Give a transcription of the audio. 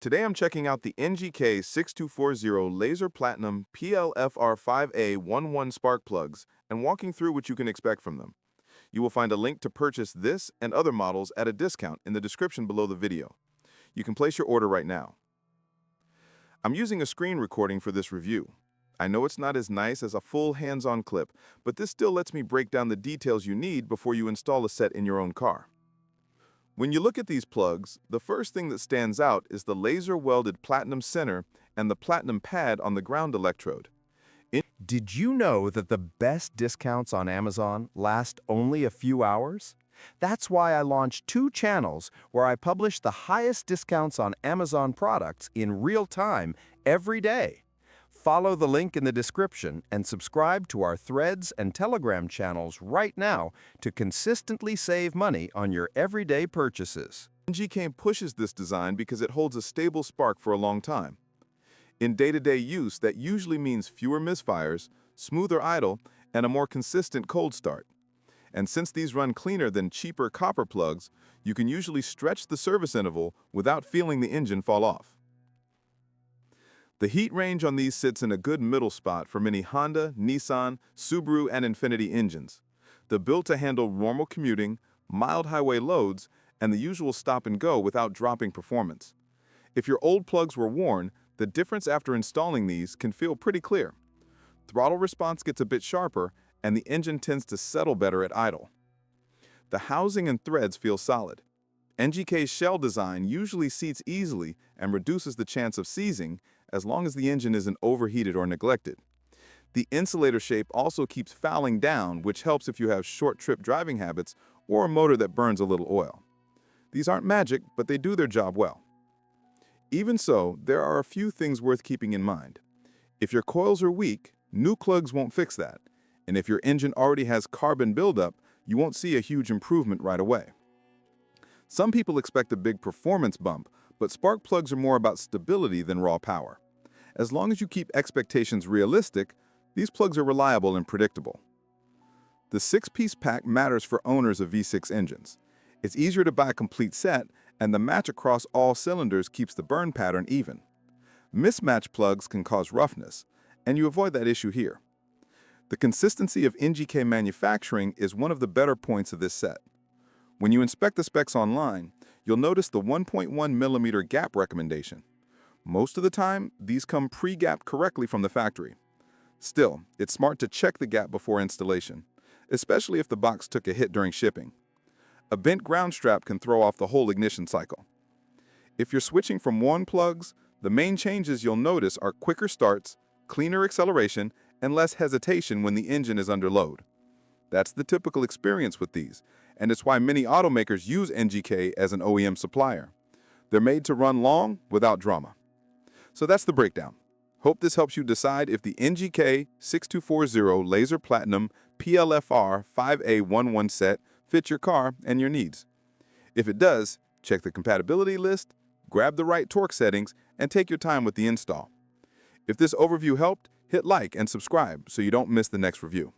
Today I'm checking out the NGK 6240 Laser Platinum PLFR5A-11 spark plugs and walking through what you can expect from them. You will find a link to purchase this and other models at a discount in the description below the video. You can place your order right now. I'm using a screen recording for this review. I know it's not as nice as a full hands-on clip, but this still lets me break down the details you need before you install a set in your own car. When you look at these plugs, the first thing that stands out is the laser-welded platinum center and the platinum pad on the ground electrode. Did you know that the best discounts on Amazon last only a few hours? That's why I launched 2 channels where I publish the highest discounts on Amazon products in real time every day. Follow the link in the description and subscribe to our Threads and Telegram channels right now to consistently save money on your everyday purchases. NGK pushes this design because it holds a stable spark for a long time. In day-to-day use, that usually means fewer misfires, smoother idle, and a more consistent cold start. And since these run cleaner than cheaper copper plugs, you can usually stretch the service interval without feeling the engine fall off. The heat range on these sits in a good middle spot for many Honda, Nissan, Subaru, and Infiniti engines. They're built to handle normal commuting, mild highway loads, and the usual stop and go without dropping performance. If your old plugs were worn, the difference after installing these can feel pretty clear. Throttle response gets a bit sharper, and the engine tends to settle better at idle. The housing and threads feel solid. NGK's shell design usually seats easily and reduces the chance of seizing as long as the engine isn't overheated or neglected. The insulator shape also keeps fouling down, which helps if you have short trip driving habits or a motor that burns a little oil. These aren't magic, but they do their job well. Even so, there are a few things worth keeping in mind. If your coils are weak, new plugs won't fix that. And if your engine already has carbon buildup, you won't see a huge improvement right away. Some people expect a big performance bump, but spark plugs are more about stability than raw power. As long as you keep expectations realistic, these plugs are reliable and predictable. The 6-piece pack matters for owners of V6 engines. It's easier to buy a complete set, and the match across all cylinders keeps the burn pattern even. Mismatched plugs can cause roughness, and you avoid that issue here. The consistency of NGK manufacturing is one of the better points of this set. When you inspect the specs online, you'll notice the 1.1 millimeter gap recommendation. Most of the time, these come pre-gapped correctly from the factory. Still, it's smart to check the gap before installation, especially if the box took a hit during shipping. A bent ground strap can throw off the whole ignition cycle. If you're switching from worn plugs, the main changes you'll notice are quicker starts, cleaner acceleration, and less hesitation when the engine is under load. That's the typical experience with these, and it's why many automakers use NGK as an OEM supplier. They're made to run long without drama. So that's the breakdown. Hope this helps you decide if the NGK 6240 Laser Platinum PLFR5A-11 set fits your car and your needs. If it does, check the compatibility list, grab the right torque settings, and take your time with the install. If this overview helped, hit like and subscribe so you don't miss the next review.